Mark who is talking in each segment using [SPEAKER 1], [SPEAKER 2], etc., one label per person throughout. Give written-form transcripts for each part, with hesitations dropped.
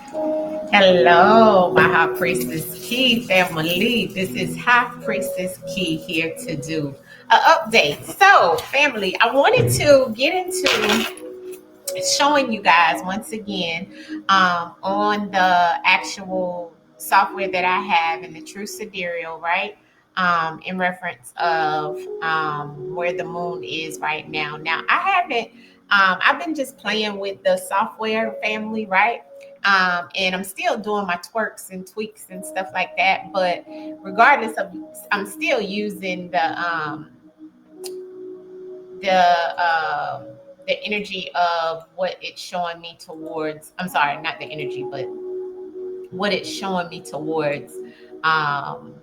[SPEAKER 1] Hello, my High Priestess Key family. This is High Priestess Key here to do an update. So, family, I wanted to get into showing you guys once again on the actual software that I have in the True Sidereal, right? In reference of where the moon is right now. Now, I haven't, I've been just playing with the software family, right? And I'm still doing my twerks and tweaks and stuff like that. But regardless of, I'm still using the energy of what it's showing me towards. I'm sorry, not the energy, but what it's showing me towards um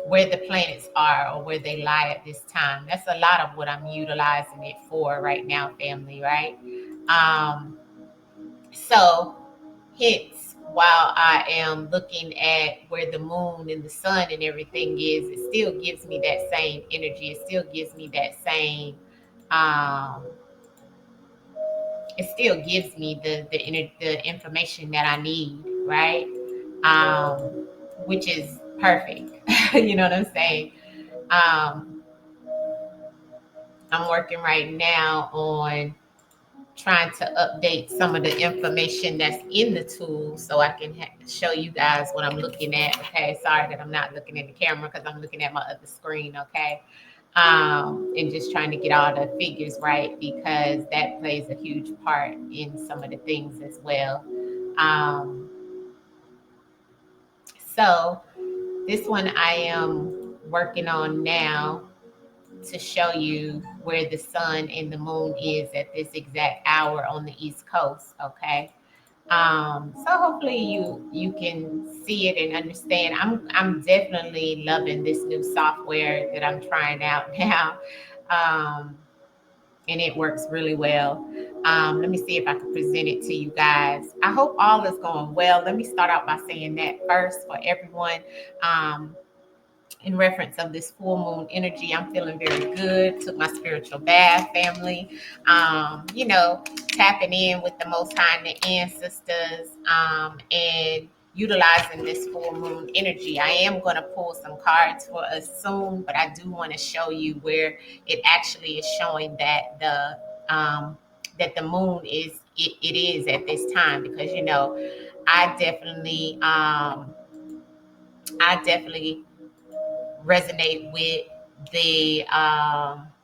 [SPEAKER 1] where the planets are or where they lie at this time. That's a lot of what I'm utilizing it for right now, family, right? um so hence, while I am looking at where the moon and the sun and everything is, it still gives me that same energy. It still gives me that same um it still gives me the information that I need, right? Um, which is perfect. You know what I'm saying? Um, I'm working right now on trying to update some of the information that's in the tool so I can show you guys what I'm looking at. Okay, sorry that I'm not looking at the camera because I'm looking at my other screen. Okay, and just trying to get all the figures right because that plays a huge part in some of the things as well. Um, so this one I am working on now to show you where the sun and the moon is at this exact hour on the East Coast. Okay. So hopefully you can see it and understand. I'm definitely loving this new software that I'm trying out now. Um, and it works really well. Let me see if I can present it to you guys. I hope all is going well. Let me start out by saying that first for everyone. Um, in reference of this full moon energy, I'm feeling very good. Took my spiritual bath, family. Tapping in with the Most High and the ancestors, and utilizing this full moon energy. I am going to pull some cards for us soon, but I do want to show you where it actually is showing that the moon is it is at this time because I definitely I definitely resonate with the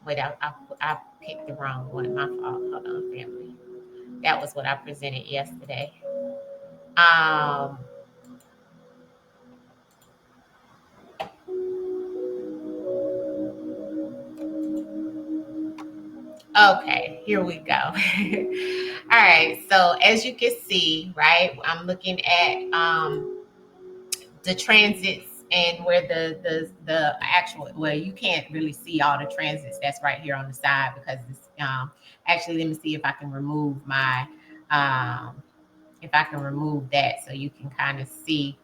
[SPEAKER 1] wait I picked the wrong one, my fault. Hold on, family. That was what I presented yesterday. um okay, here we go. All right, so as you can see, right, I'm looking at the transits and where the actual, well, you can't really see all the transits that's right here on the side because it's actually, let me see if I can remove my um if I can remove that so you can kind of see.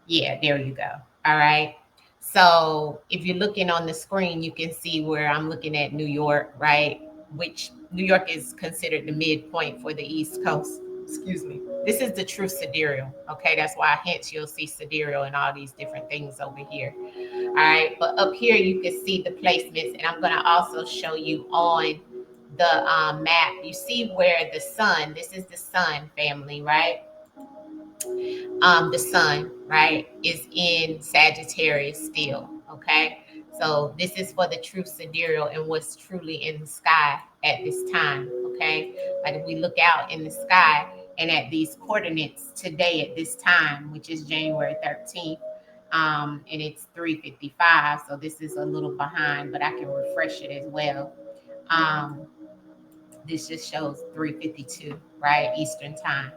[SPEAKER 1] Yeah, there you go. All right. So if you're looking on the screen, you can see where I'm looking at New York, right? Which New York is considered the midpoint for the East Coast. Excuse me. This is the true sidereal. Okay, that's why hence you'll see sidereal and all these different things over here. All right, but up here you can see the placements, and I'm going to also show you on the map. You see where the sun. This is the sun, family, right? The sun, right, is in Sagittarius still. Okay. So this is for the true sidereal and what's truly in the sky at this time. Okay. Like if we look out in the sky and at these coordinates today at this time, which is January 13th, and it's 3:55. So this is a little behind, but I can refresh it as well. Um, this just shows 3:52, right? Eastern time.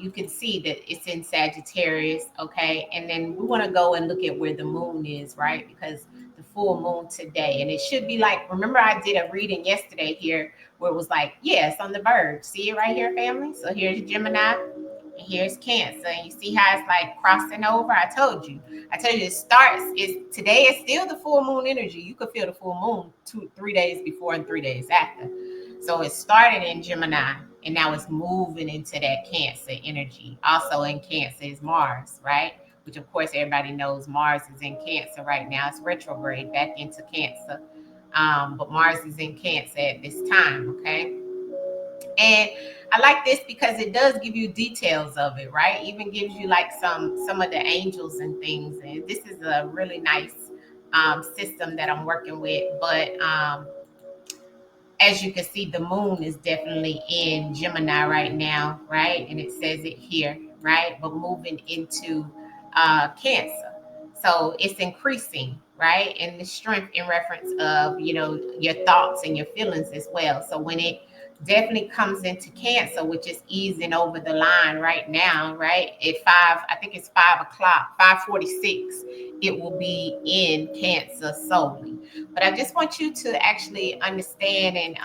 [SPEAKER 1] You can see that it's in Sagittarius, okay? And then we want to go and look at where the moon is, right? Because the full moon today, and it should be like, remember I did a reading yesterday here where it was like, yes, on the verge. See it right here, family? So here's Gemini, and here's Cancer. And you see how it's like crossing over? I told you it starts, today is still the full moon energy. You could feel the full moon 3 days before and 3 days after. So it started in Gemini, and now it's moving into that Cancer energy. Also in Cancer is Mars, right? Which of course everybody knows Mars is in Cancer right now. It's retrograde back into Cancer. But Mars is in Cancer at this time, okay? And I like this because it does give you details of it, right? Even gives you like some of the angels and things. And this is a really nice system that I'm working with. But as you can see, the moon is definitely in Gemini right now, right? And it says it here, right? But moving into Cancer. So it's increasing, right? And the strength in reference of, your thoughts and your feelings as well. So when it definitely comes into Cancer, which is easing over the line right now, right? At I think it's 5 o'clock, 5:46, it will be in Cancer solely. But I just want you to actually understand and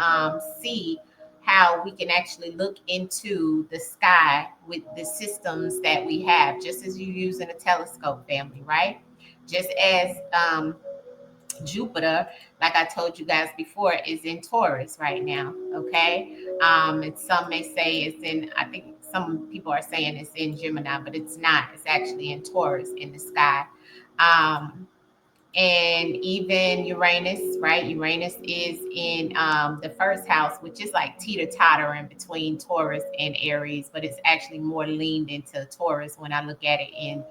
[SPEAKER 1] see how we can actually look into the sky with the systems that we have, just as you use in a telescope, family, right? Just as Jupiter, like I told you guys before, is in Taurus right now. Okay. And some may say it's in, I think some people are saying it's in Gemini, but it's not. It's actually in Taurus in the sky. Um, and even Uranus, right? Uranus is in the first house, which is like teeter-tottering between Taurus and Aries, but it's actually more leaned into Taurus when I look at it in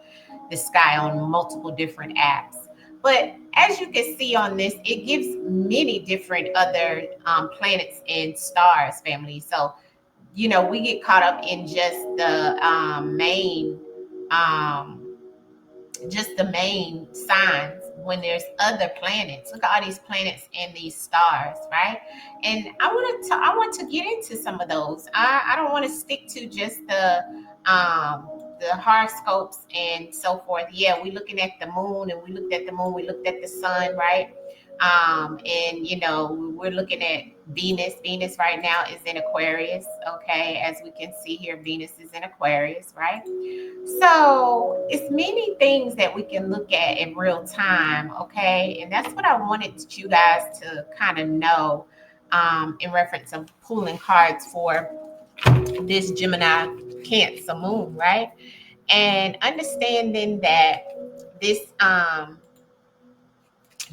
[SPEAKER 1] the sky on multiple different apps. But as you can see on this, it gives many different other planets and stars, family. So, we get caught up in um, just the main signs when there's other planets. Look at all these planets and these stars, right? And I want to get into some of those. I don't want to stick to just the horoscopes and so forth. Yeah, we looking at the moon, and we looked at the moon, we looked at the sun, right? And we're looking at Venus. Venus right now is in Aquarius. Okay, as we can see here, Venus is in Aquarius, right? So it's many things that we can look at in real time, okay? And that's what I wanted you guys to kind of know in reference of pulling cards for this Gemini Cancer moon, right? And understanding that this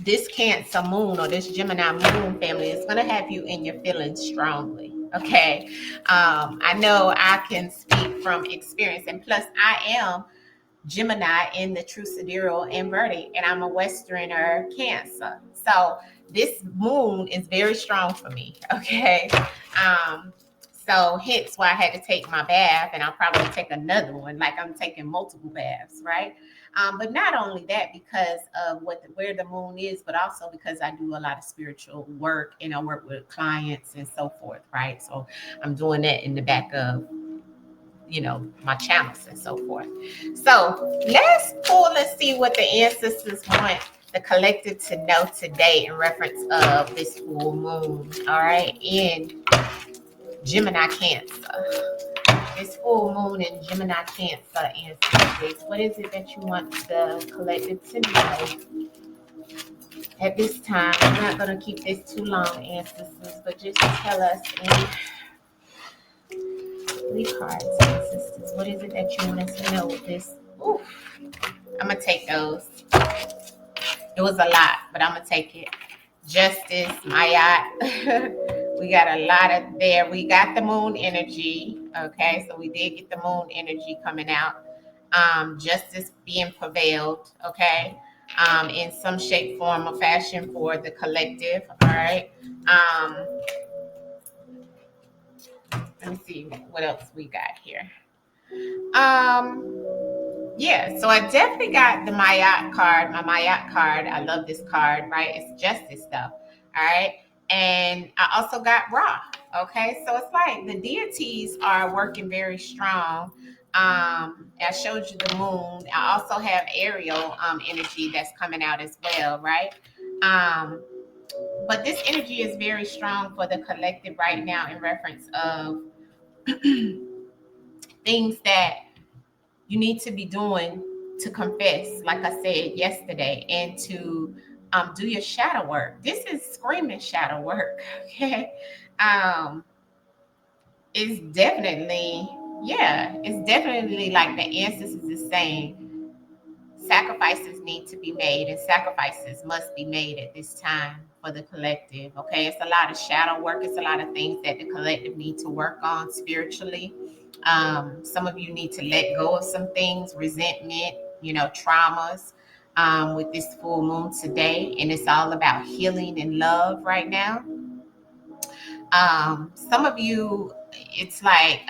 [SPEAKER 1] this Cancer moon or this Gemini moon, family, is going to have you in your feelings strongly. Okay. I know I can speak from experience, and plus I am Gemini in the true sidereal inverted, and I'm a Westerner Cancer. So this moon is very strong for me. Okay. Um, so hence why I had to take my bath, and I'll probably take another one, like I'm taking multiple baths, right? But not only that, because of where the moon is, but also because I do a lot of spiritual work and I work with clients and so forth, right? So I'm doing that in the back of my channels and so forth. So let's pull and see what the ancestors want the collective to know today in reference of this full moon. All right, in Gemini Cancer. This full moon in Gemini Cancer ancestors. What is it that you want the collective to know at this time? I'm not going to keep this too long, ancestors, but just tell us in 3 cards, ancestors. What is it that you want us to know with this? Ooh, I'm going to take those. It was a lot, but I'm going to take it. Justice, Mayat. We got a lot of there. We got the moon energy. Okay, so we did get the moon energy coming out. Justice being prevailed. Okay, in some shape, form, or fashion for the collective. All right. Let me see what else we got here. Yeah, so I definitely got the Mayat card, my Mayat card. I love this card, right? It's justice stuff. All right. And I also got Ra. Okay. So it's like the deities are working very strong. I showed you the moon. I also have Ariel energy that's coming out as well, right? But this energy is very strong for the collective right now in reference of things that you need to be doing to confess, like I said yesterday, and to do your shadow work. This is screaming shadow work. Okay. it's definitely, yeah, it's definitely like the ancestors is saying sacrifices need to be made and sacrifices must be made at this time for the collective. Okay, it's a lot of shadow work, it's a lot of things that the collective need to work on spiritually. Some of you need to let go of some things, resentment, traumas, with this full moon today, and it's all about healing and love right now. Some of you, it's like,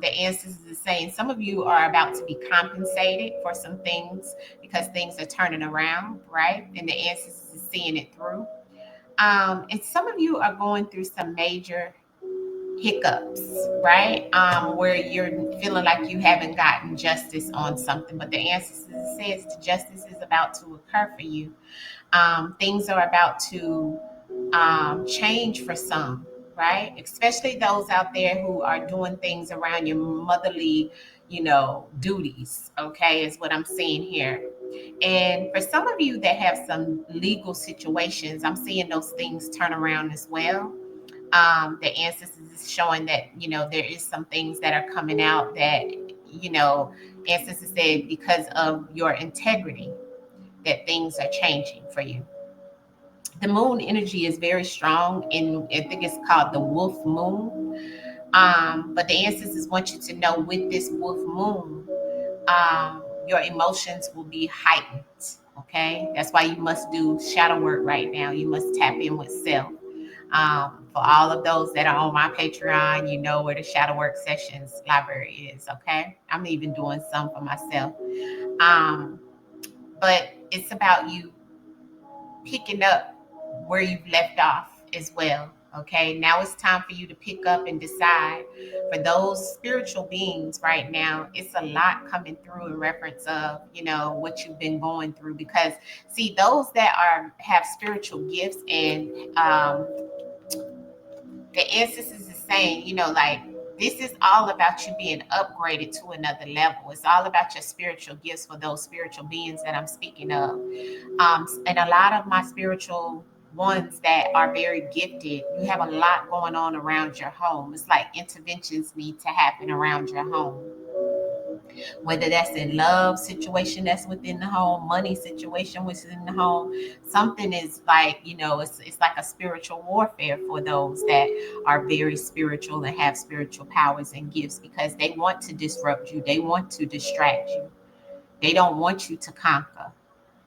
[SPEAKER 1] the ancestors is saying some of you are about to be compensated for some things because things are turning around, right? And the ancestors is seeing it through. And some of you are going through some major hiccups, right? Where you're feeling like you haven't gotten justice on something, but the ancestors says the justice is about to occur for you. Things are about to change for some, right? Especially those out there who are doing things around your motherly, duties, okay, is what I'm seeing here. And for some of you that have some legal situations, I'm seeing those things turn around as well. The ancestors is showing that, there is some things that are coming out that, ancestors said because of your integrity, that things are changing for you. The moon energy is very strong, and I think it's called the wolf moon. But the ancestors want you to know with this wolf moon, your emotions will be heightened. Okay, that's why you must do shadow work right now. You must tap in with self. For all of those that are on my Patreon, you know where the shadow work sessions library is. Okay, I'm even doing some for myself. Um, but it's about you picking up where you've left off as well. Okay, now it's time for you to pick up and decide. For those spiritual beings right now, it's a lot coming through in reference of, what you've been going through. Because see, those that have spiritual gifts, and the ancestors is saying, like, this is all about you being upgraded to another level. It's all about your spiritual gifts for those spiritual beings that I'm speaking of. And a lot of my spiritual ones that are very gifted, you have a lot going on around your home. It's like interventions need to happen around your home, whether that's in love situation that's within the home, money situation within the home. Something is like, it's like a spiritual warfare for those that are very spiritual and have spiritual powers and gifts, because they want to disrupt you, they want to distract you, they don't want you to conquer.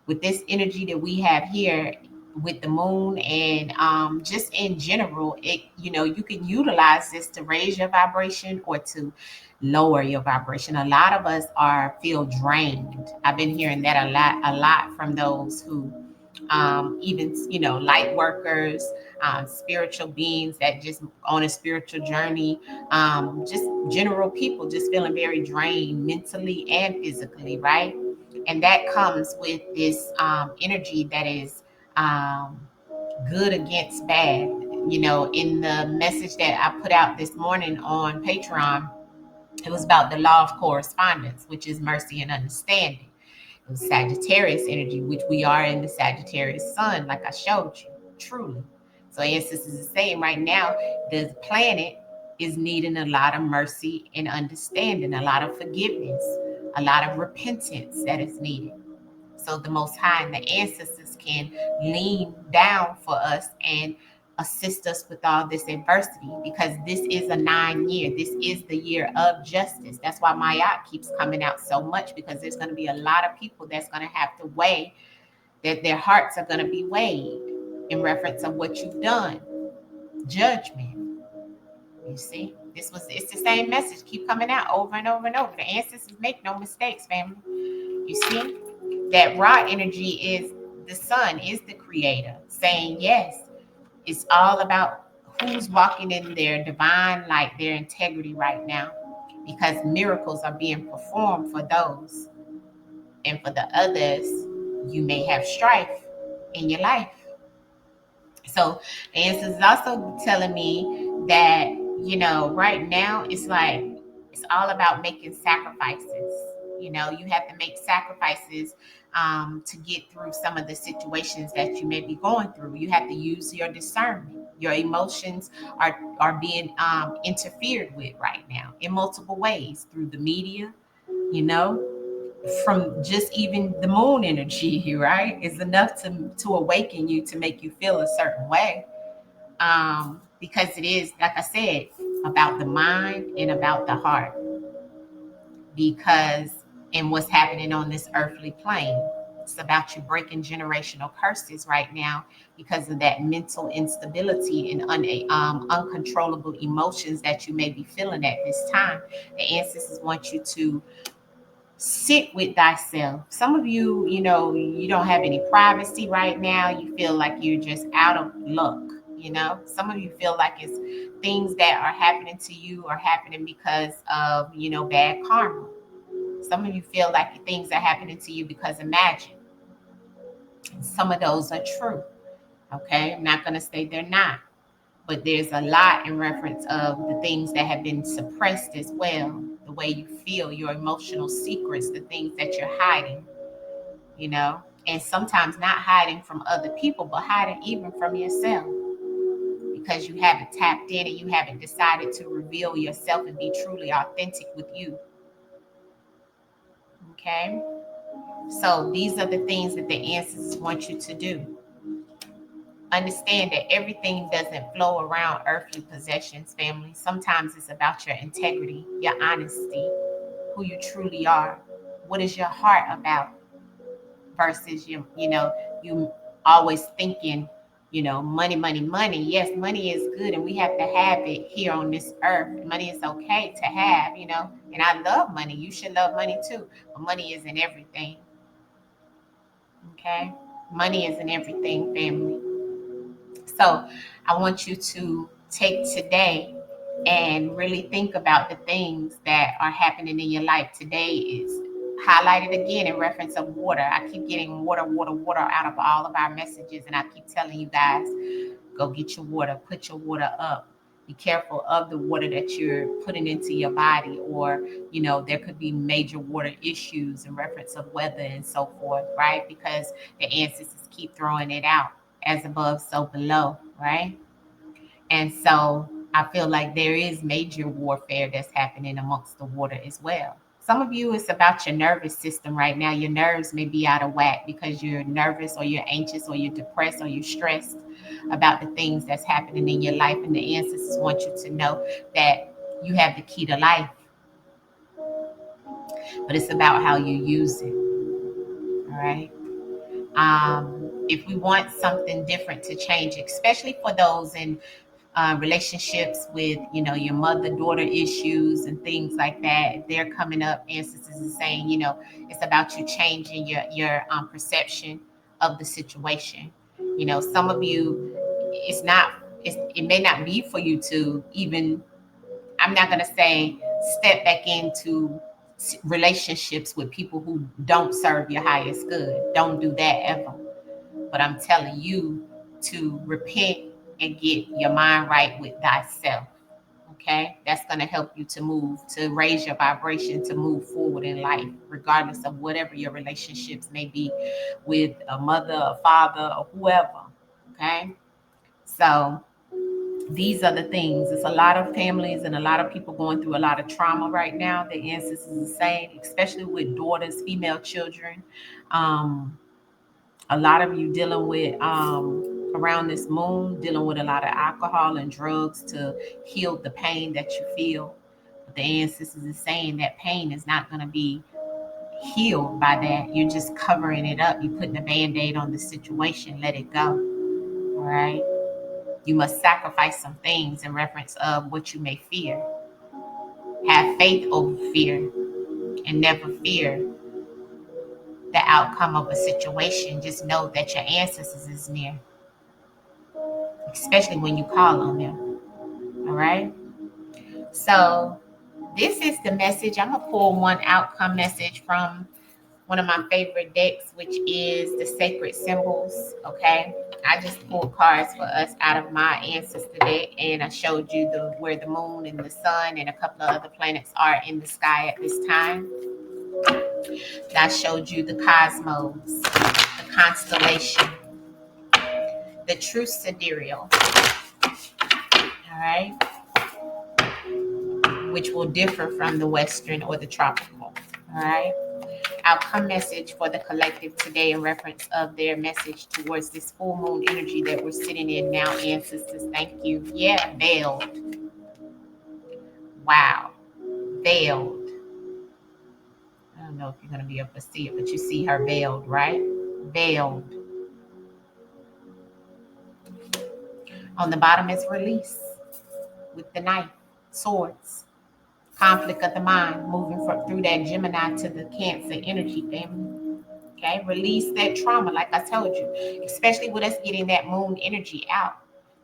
[SPEAKER 1] With this energy that we have here with the moon, and just in general, it, you can utilize this to raise your vibration or to lower your vibration. A lot of us are feel drained. I've been hearing that a lot from those who, even, light workers, spiritual beings that just on a spiritual journey, just general people just feeling very drained mentally and physically, right? And that comes with this energy that is, um, good against bad. In the message that I put out this morning on Patreon, it was about the law of correspondence, which is mercy and understanding. It was Sagittarius energy, which we are in the Sagittarius sun, like I showed you, truly. So ancestors is saying right now, the planet is needing a lot of mercy and understanding, a lot of forgiveness, a lot of repentance that is needed. So the Most High and the ancestors can lean down for us and assist us with all this adversity, because this is a 9 year. This is the year of justice. That's why Mayat keeps coming out so much, because there's going to be a lot of people that's going to have to weigh, that their hearts are going to be weighed in reference of what you've done. Judgment. You see, it's the same message keep coming out over and over and over. The ancestors make no mistakes, family. You see, that raw energy is the sun, is the creator, saying yes. It's all about who's walking in their divine light, their integrity right now, because miracles are being performed for those. And for the others, you may have strife in your life. So the answer is also telling me that, right now it's like it's all about making sacrifices. You have to make sacrifices, to get through some of the situations that you may be going through. You have to use your discernment. Your emotions are being interfered with right now in multiple ways through the media, you know, from just even the moon energy, right, is enough to awaken you to make you feel a certain way. Because it is, like I said, about the mind and about the heart. Because and what's happening on this earthly plane. It's about you breaking generational curses right now because of that mental instability and uncontrollable emotions that you may be feeling at this time. The ancestors want you to sit with thyself. Some of you, you know, you don't have any privacy right now. You feel like you're just out of luck. You know, some of you feel like it's things that are happening to you are happening because of, you know, bad karma. Some of you feel like things are happening to you because of magic. Some of those are true. Okay, I'm not going to say they're not, but there's a lot in reference of the things that have been suppressed as well. The way you feel, your emotional secrets, the things that you're hiding, you know, and sometimes not hiding from other people, but hiding even from yourself because you haven't tapped in and you haven't decided to reveal yourself and be truly authentic with you. Okay, so these are the things that the ancestors want you to do. Understand that everything doesn't flow around earthly possessions, family. Sometimes it's about your integrity, your honesty, who you truly are. What is your heart about versus you always thinking, money, money, money. Yes, money is good and we have to have it here on this earth. Money is okay to have, and I love money. You should love money too. But money isn't everything. Okay? Money isn't everything, family. So I want you to take today and really think about the things that are happening in your life. Today is highlighted again in reference of water. I keep getting water, water, water out of all of our messages, and I keep telling you guys, go get your water, put your water up. Be careful of the water that you're putting into your body, or there could be major water issues in reference of weather and so forth, right? Because the ancestors keep throwing it out, as above, so below, right? And so I feel like there is major warfare that's happening amongst the water as well. Some of you, it's about your nervous system right now. Your nerves may be out of whack because you're nervous or you're anxious or you're depressed or you're stressed about the things that's happening in your life. And the ancestors want you to know that you have the key to life, but it's about how you use it. All right. If we want something different to change, especially for those in relationships with your mother-daughter issues and things like that, if they're coming up, ancestors is saying it's about you changing your perception of the situation. Some of you, it may not be for you to even, I'm not going to say step back into relationships with people who don't serve your highest good. Don't do that ever. But I'm telling you to repent and get your mind right with thyself. Okay? That's going to help you to move, to raise your vibration, to move forward in life, regardless of whatever your relationships may be with a mother, a father, or whoever. Okay? So these are the things. It's a lot of families and a lot of people going through a lot of trauma right now. The ancestors is saying, especially with daughters, female children. A lot of you dealing with around this moon, dealing with a lot of alcohol and drugs to heal the pain that you feel. But the ancestors is saying that pain is not going to be healed by that. You're just covering it up. You're putting a band-aid on the situation. Let it go. All right. You must sacrifice some things in reference of what you may fear. Have faith over fear and never fear the outcome of a situation. Just know that your ancestors is near, especially when you call on them. All right. So this is the message. I'm gonna pull one outcome message from one of my favorite decks, which is the Sacred Symbols. Okay. I just pulled cards for us out of my ancestor deck, and I showed you where the moon and the sun and a couple of other planets are in the sky at this time. I showed you the cosmos, the constellation, the true sidereal, all right, which will differ from the Western or the tropical, all right. Outcome message for the collective today in reference of their message towards this full moon energy that we're sitting in now, ancestors. Thank you. Yeah, veiled. Wow, veiled. I don't know if you're going to be able to see it, but you see her veiled, right? Veiled. On the bottom is release with the knife, swords, conflict of the mind, moving through that Gemini to the Cancer energy, family. Okay, release that trauma, like I told you, especially with us getting that moon energy out.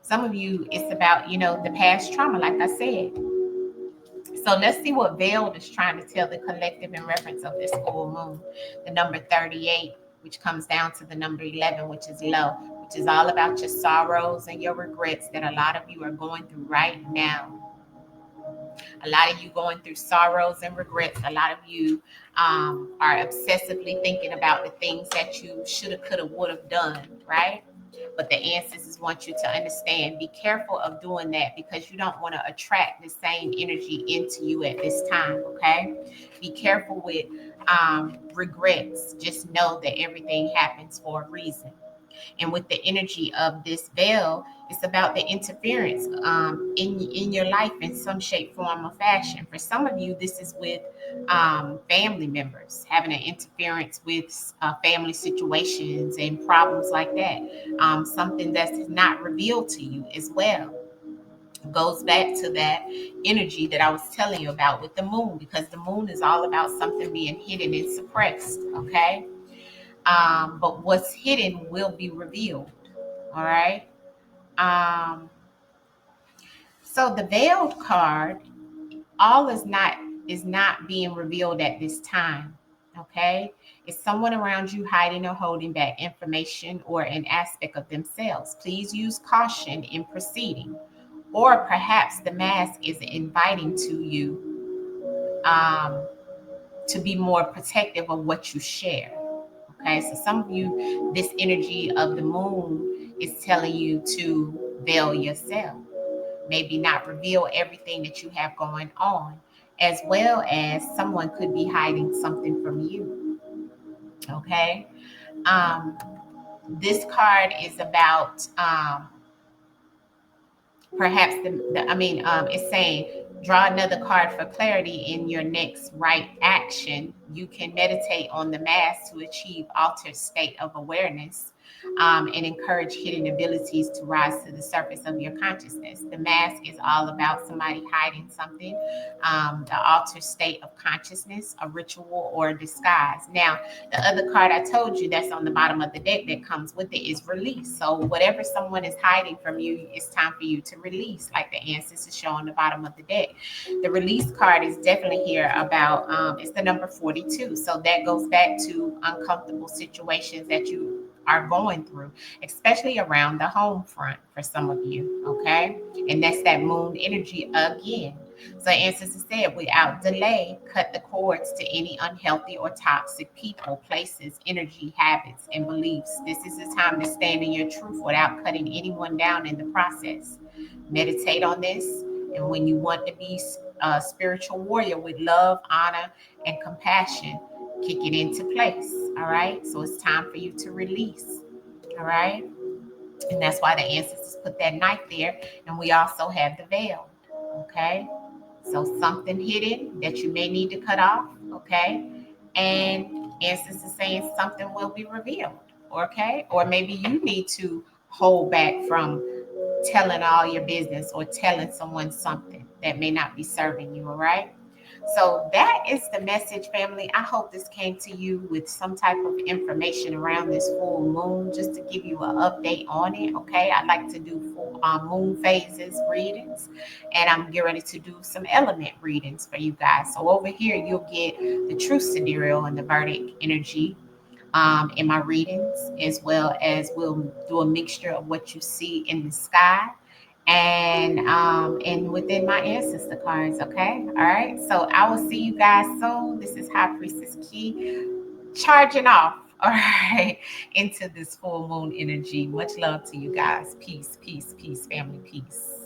[SPEAKER 1] Some of you, it's about, the past trauma, like I said. So let's see what veiled is trying to tell the collective in reference of this full moon. The number 38, which comes down to the number 11, which is low, which is all about your sorrows and your regrets that a lot of you are going through right now. A lot of you going through sorrows and regrets. A lot of you are obsessively thinking about the things that you shoulda, coulda, woulda done, right? But the ancestors want you to understand, be careful of doing that because you don't want to attract the same energy into you at this time, okay? Be careful with regrets. Just know that everything happens for a reason. And with the energy of this veil, it's about the interference in your life in some shape, form, or fashion. For some of you, this is with family members having an interference with family situations and problems like that. Something that's not revealed to you as well. Goes back to that energy that I was telling you about with the moon, because the moon is all about something being hidden and suppressed, okay? But what's hidden will be revealed. All right. So the veiled card, all is not being revealed at this time. Okay. Is someone around you hiding or holding back information or an aspect of themselves? Please use caution in proceeding. Or perhaps the mask is inviting to you to be more protective of what you share. Okay, so some of you, this energy of the moon is telling you to veil yourself, maybe not reveal everything that you have going on, as well as someone could be hiding something from you. Okay, um, this card is about perhaps it's saying draw another card for clarity in your next right action. You can meditate on the mask to achieve altered state of awareness, and encourage hidden abilities to rise to the surface of your consciousness. The mask is all about somebody hiding something, the altered state of consciousness, a ritual or a disguise. Now, the other card I told you that's on the bottom of the deck that comes with it is release. So whatever someone is hiding from you, it's time for you to release, like the ancestors show on the bottom of the deck. The release card is definitely here about, it's the number 42. So that goes back to uncomfortable situations that you are going through, especially around the home front for some of you, okay? And that's that moon energy again. So ancestors said, without delay, cut the cords to any unhealthy or toxic people, places, energy, habits, and beliefs. This is the time to stand in your truth without cutting anyone down in the process. Meditate on this. And when you want to be a spiritual warrior with love, honor, and compassion, kick it into place. All right. So it's time for you to release. All right. And that's why the ancestors put that knife there. And we also have the veil. Okay. So something hidden that you may need to cut off. Okay. And ancestors saying something will be revealed. Okay. Or maybe you need to hold back from telling all your business or telling someone something that may not be serving you. All right. So that is the message, family. I hope this came to you with some type of information around this full moon, just to give you an update on it. Okay. I like to do full moon phases readings, and I'm getting ready to do some element readings for you guys. So over here, you'll get the true sidereal and the verdict energy in my readings, as well as we'll do a mixture of what you see in the sky and within my ancestor cards. Okay, all right. So I will see you guys soon. This is High Priestess Key charging off. All right, into this full moon energy. Much love to you guys. Peace, peace, peace, family, peace.